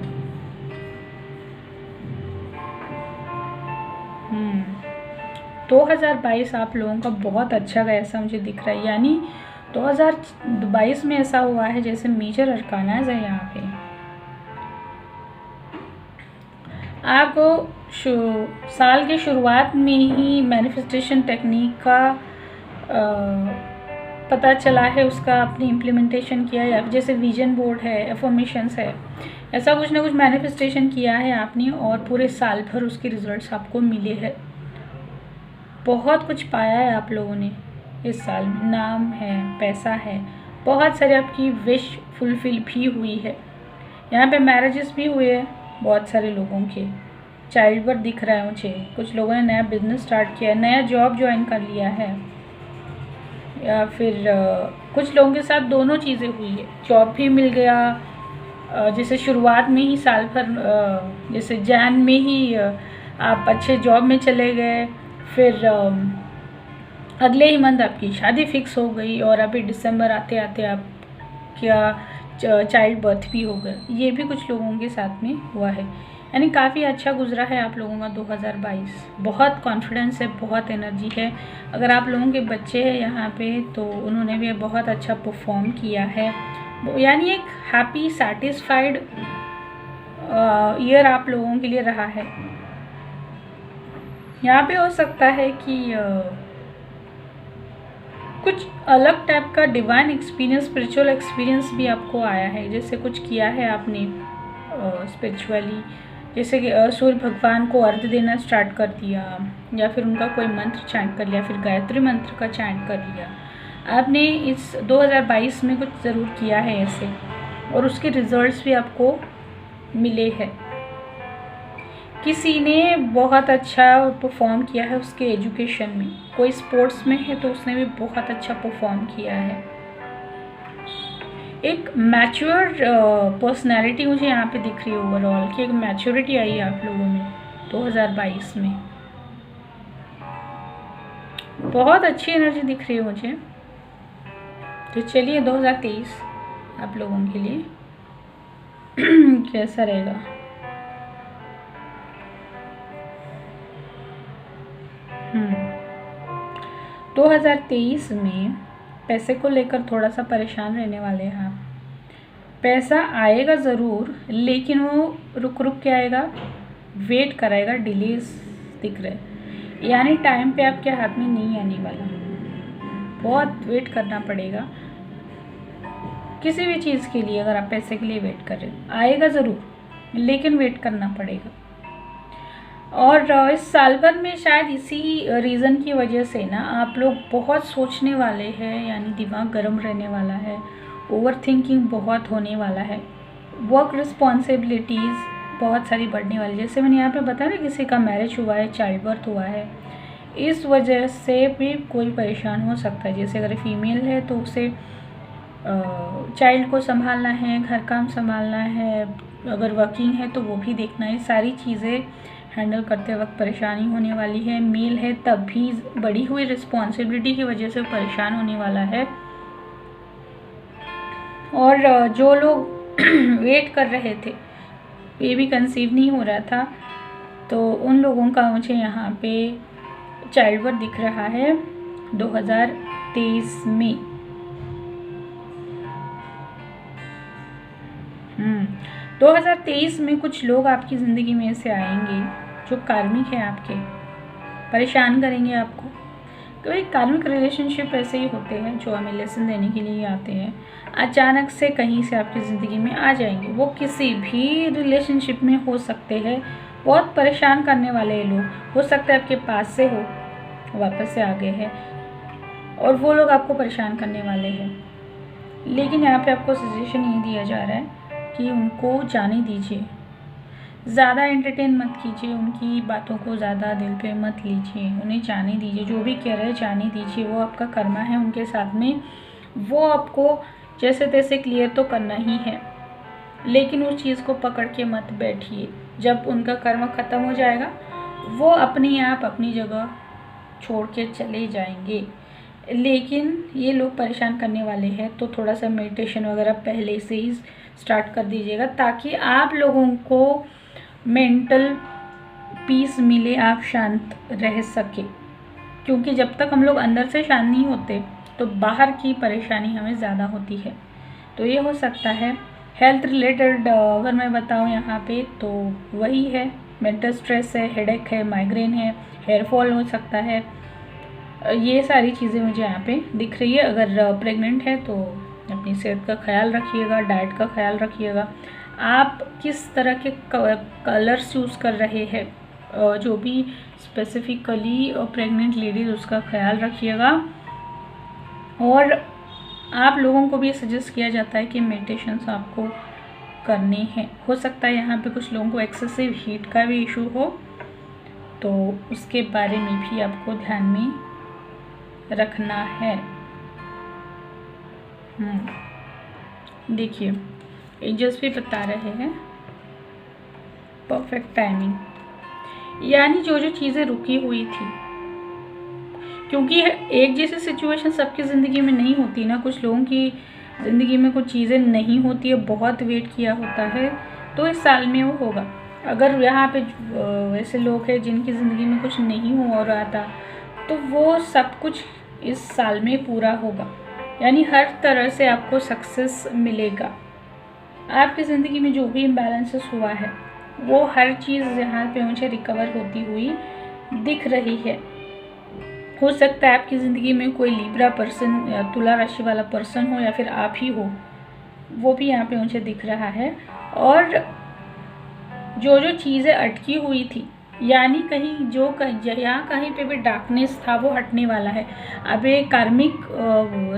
Speaker 1: 2022 आप लोगों का बहुत अच्छा गया ऐसा मुझे दिख रहा है, यानी 2022 में ऐसा हुआ है जैसे मेजर अरकानाज है यहाँ पे। आपको साल के शुरुआत में ही मैनिफेस्टेशन टेक्निक का पता चला है, उसका आपने इम्प्लीमेंटेशन किया है। जैसे विजन बोर्ड है, एफर्मेशंस है, ऐसा कुछ ना कुछ मैनिफेस्टेशन किया है आपने और पूरे साल भर उसके रिजल्ट्स आपको मिले हैं। बहुत कुछ पाया है आप लोगों ने इस साल में, नाम है, पैसा है, बहुत सारे आपकी विश फुलफिल भी हुई है। यहाँ पे मैरिजेस भी हुए हैं बहुत सारे लोगों के, चाइल्ड बर्थ दिख रहा है मुझे, कुछ लोगों ने नया बिजनेस स्टार्ट किया है, नया जॉब ज्वाइन कर लिया है, या फिर कुछ लोगों के साथ दोनों चीज़ें हुई है। जॉब भी मिल गया, जैसे शुरुआत में ही साल भर, जैसे जैन में ही आप अच्छे जॉब में चले गए, फिर अगले ही मंथ आपकी शादी फिक्स हो गई और अभी दिसंबर आते आते आप क्या चाइल्ड बर्थ भी हो गया। ये भी कुछ लोगों के साथ में हुआ है, यानी काफ़ी अच्छा गुजरा है आप लोगों का 2022। बहुत कॉन्फिडेंस है, बहुत एनर्जी है। अगर आप लोगों के बच्चे हैं यहाँ पे तो उन्होंने भी बहुत अच्छा परफॉर्म किया है, यानी एक हैप्पी सैटिस्फाइड ईयर आप लोगों के लिए रहा है। यहाँ पे हो सकता है कि कुछ अलग टाइप का डिवाइन एक्सपीरियंस, स्पिरिचुअल एक्सपीरियंस भी आपको आया है, जैसे कुछ किया है आपने स्पिरिचुअली, जैसे कि सूर्य भगवान को अर्घ देना स्टार्ट कर दिया, या फिर उनका कोई मंत्र चैंट कर लिया, फिर गायत्री मंत्र का चैंट कर लिया। आपने इस 2022 में कुछ ज़रूर किया है ऐसे, और उसके रिजल्ट्स भी आपको मिले हैं। किसी ने बहुत अच्छा परफॉर्म किया है उसके एजुकेशन में, कोई स्पोर्ट्स में है तो उसने भी बहुत अच्छा परफॉर्म किया है। एक मैच्योर पर्सनैलिटी मुझे यहाँ पे दिख रही है ओवरऑल, कि एक मैच्योरिटी आई है आप लोगों में 2022 में। बहुत अच्छी एनर्जी दिख रही है मुझे। तो चलिए 2023 आप लोगों के लिए कैसा रहेगा। हम्म 2023 में पैसे को लेकर थोड़ा सा परेशान रहने वाले हैं आप। पैसा आएगा ज़रूर, लेकिन वो रुक रुक के आएगा, वेट कराएगा, डिलेज दिख रहे हैं, यानी टाइम पे आपके हाथ में नहीं आने वाला, बहुत वेट करना पड़ेगा किसी भी चीज़ के लिए। अगर आप पैसे के लिए वेट कर रहे हो, आएगा ज़रूर लेकिन वेट करना पड़ेगा। और इस साल भर में शायद इसी रीज़न की वजह से ना आप लोग बहुत सोचने वाले हैं, यानी दिमाग गर्म रहने वाला है, ओवर थिंकिंग बहुत होने वाला है, वर्क रिस्पॉन्सिबिलिटीज़ बहुत सारी बढ़ने वाली। जैसे मैंने यहाँ पे बताया ना, किसी का मैरिज हुआ है, चाइल्ड बर्थ हुआ है, इस वजह से भी कोई परेशान हो सकता है। जैसे अगर फीमेल है तो उसे चाइल्ड को संभालना है, घर काम संभालना है, अगर वर्किंग है तो वो भी देखना है, सारी चीज़ें हैंडल करते वक्त परेशानी होने वाली है। मेल है तब भी बढ़ी हुई रिस्पॉन्सिबिलिटी की वजह से परेशान होने वाला है। और जो लोग वेट कर रहे थे, बेबी कंसीव नहीं हो रहा था, तो उन लोगों का मुझे यहाँ पे चाइल्ड बर्थ दिख रहा है 2023 में। 2023 में कुछ लोग आपकी ज़िंदगी में से आएंगे जो कार्मिक है, आपके परेशान करेंगे आपको। कई कार्मिक रिलेशनशिप ऐसे ही होते हैं जो हमें लेसन देने के लिए आते हैं, अचानक से कहीं से आपकी ज़िंदगी में आ जाएंगे। वो किसी भी रिलेशनशिप में हो सकते हैं, बहुत परेशान करने वाले लोग, हो सकता है आपके पास से हो, वापस से आ गए हैं, और वो लोग आपको परेशान करने वाले हैं। लेकिन यहाँ पे आपको सजेशन ये दिया जा रहा है कि उनको जाने दीजिए, ज़्यादा एंटरटेन मत कीजिए, उनकी बातों को ज़्यादा दिल पे मत लीजिए, उन्हें जाने दीजिए, जो भी कह रहे हैं जाने दीजिए। वो आपका कर्मा है उनके साथ में, वो आपको जैसे तैसे क्लियर तो करना ही है, लेकिन उस चीज़ को पकड़ के मत बैठिए। जब उनका कर्म ख़त्म हो जाएगा, वो अपने आप अपनी जगह छोड़ के चले जाएंगे। लेकिन ये लोग परेशान करने वाले हैं, तो थोड़ा सा मेडिटेशन वगैरह पहले से ही स्टार्ट कर दीजिएगा, ताकि आप लोगों को मेंटल पीस मिले, आप शांत रह सके। क्योंकि जब तक हम लोग अंदर से शांत नहीं होते तो बाहर की परेशानी हमें ज़्यादा होती है। तो ये हो सकता है हेल्थ रिलेटेड, अगर मैं बताऊँ यहाँ पे तो वही है, मेंटल स्ट्रेस है, हेडेक है, माइग्रेन है, हेयर फॉल हो सकता है, ये सारी चीज़ें मुझे यहाँ पे दिख रही है। अगर प्रेग्नेंट है तो अपनी सेहत का ख्याल रखिएगा, डाइट का ख्याल रखिएगा। आप किस तरह के कलर्स यूज़ कर रहे हैं, जो भी स्पेसिफिकली प्रेग्नेंट लेडीज, उसका ख्याल रखिएगा। और आप लोगों को भी सजेस्ट किया जाता है कि मेडिटेशंस आपको करने हैं। हो सकता है यहाँ पे कुछ लोगों को एक्सेसिव हीट का भी इशू हो, तो उसके बारे में भी आपको ध्यान में रखना है। देखिए एंजल्स भी बता रहे हैं परफेक्ट टाइमिंग, यानी जो जो चीज़ें रुकी हुई थी, क्योंकि एक जैसी सिचुएशन सबकी ज़िंदगी में नहीं होती ना, कुछ लोगों की ज़िंदगी में कुछ चीज़ें नहीं होती है, बहुत वेट किया होता है, तो इस साल में वो होगा। अगर यहाँ पे वैसे लोग हैं जिनकी ज़िंदगी में कुछ नहीं हो रहा था, तो वो सब कुछ इस साल में पूरा होगा, यानी हर तरह से आपको सक्सेस मिलेगा। आपकी ज़िंदगी में जो भी इम्बैलेंसेस हुआ है, वो हर चीज़ यहाँ पे मुझे रिकवर होती हुई दिख रही है। हो सकता है आपकी ज़िंदगी में कोई लिब्रा पर्सन या तुला राशि वाला पर्सन हो, या फिर आप ही हो, वो भी यहाँ पे मुझे दिख रहा है। और जो जो चीज़ें अटकी हुई थी यानी कहीं यहाँ कहीं पे भी डार्कनेस था वो हटने वाला है। अब ये कार्मिक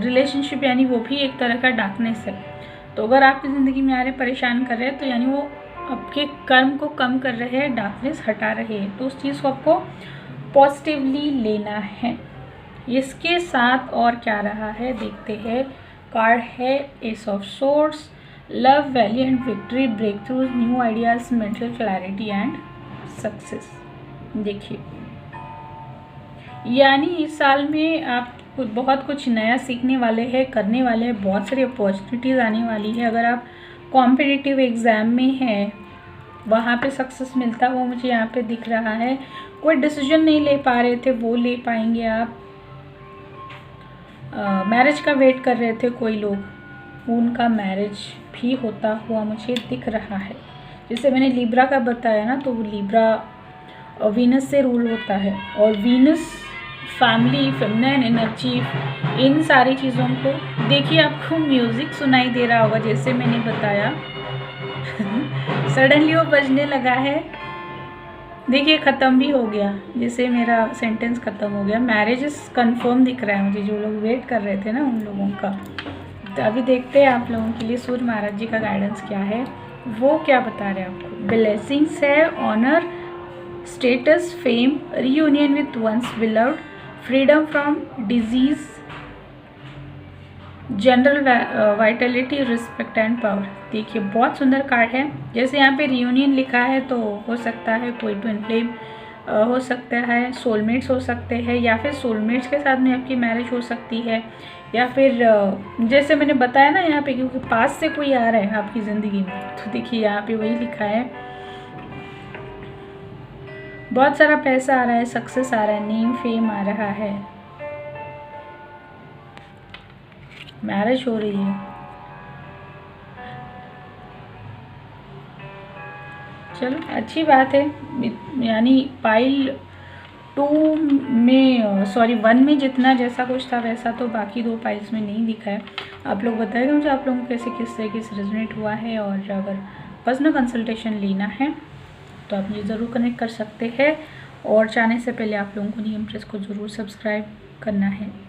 Speaker 1: रिलेशनशिप यानी वो भी एक तरह का डार्कनेस है। तो अगर आपकी ज़िंदगी में आ रहे परेशान कर रहे हैं तो यानी वो आपके कर्म को कम कर रहे हैं, डार्कनेस हटा रहे हैं। तो उस चीज़ को आपको पॉजिटिवली लेना है। इसके साथ और क्या रहा है देखते हैं। कार्ड है ace of swords, love, valiant, victory, breakthroughs, new ideas, mental clarity and success. देखिए यानी इस साल में आप बहुत कुछ नया सीखने वाले हैं, करने वाले हैं, बहुत सारी अपॉर्चुनिटीज़ आने वाली है। अगर आप कॉम्पिटिटिव एग्ज़ाम में हैं वहाँ पे सक्सेस मिलता हुआ मुझे यहाँ पे दिख रहा है। कोई डिसीजन नहीं ले पा रहे थे वो ले पाएंगे आप। मैरिज का वेट कर रहे थे कोई लोग, उनका मैरिज भी होता हुआ मुझे दिख रहा है। जैसे मैंने लिब्रा का बताया ना, तो वो लिब्रा वीनस से रूल होता है और वीनस फैमिली, फेमिनिन एनर्जी, इन सारी चीज़ों को देखिए। आपको म्यूज़िक सुनाई दे रहा होगा जैसे मैंने बताया सडनली वो बजने लगा है। देखिए ख़त्म भी हो गया, जैसे मेरा सेंटेंस ख़त्म हो गया। मैरिज कंफर्म दिख रहा है मुझे, जो लोग वेट कर रहे थे ना उन लोगों का। तो अभी देखते हैं आप लोगों के लिए सूर्य महाराज जी का गाइडेंस क्या है, वो क्या बता रहे हैं आपको। ब्लेसिंग्स है, honour, status, fame, reunion with one's beloved, freedom from disease, general vitality, respect and power. देखिए बहुत सुंदर कार्ड है। जैसे यहाँ पे रियूनियन लिखा है तो हो सकता है कोई ट्विन फ्लेम हो सकता है, सोलमेट्स हो सकते हैं, या फिर सोलमेट्स के साथ में आपकी मैरिज हो सकती है, या फिर जैसे मैंने बताया ना यहाँ पे क्योंकि पास से कोई आ रहा है आपकी ज़िंदगी में। तो देखिए यहाँ पे वही लिखा है, बहुत सारा पैसा आ रहा है, सक्सेस आ रहा है, नेम फेम आ रहा है, मैरिज हो रही है। चलो अच्छी बात है। यानी पाइल 1 में जितना जैसा कुछ था वैसा तो बाकी 2 पाइल्स में नहीं दिखा है। आप लोग बताइएगा मुझे आप लोगों को कैसे किस तरीके से रेजोनेट हुआ है। और अगर पर्सनल कंसल्टेशन लेना है तो आप मुझे ज़रूर कनेक्ट कर सकते हैं। और जाने से पहले आप लोगों को नियम प्रेस को ज़रूर सब्सक्राइब करना है।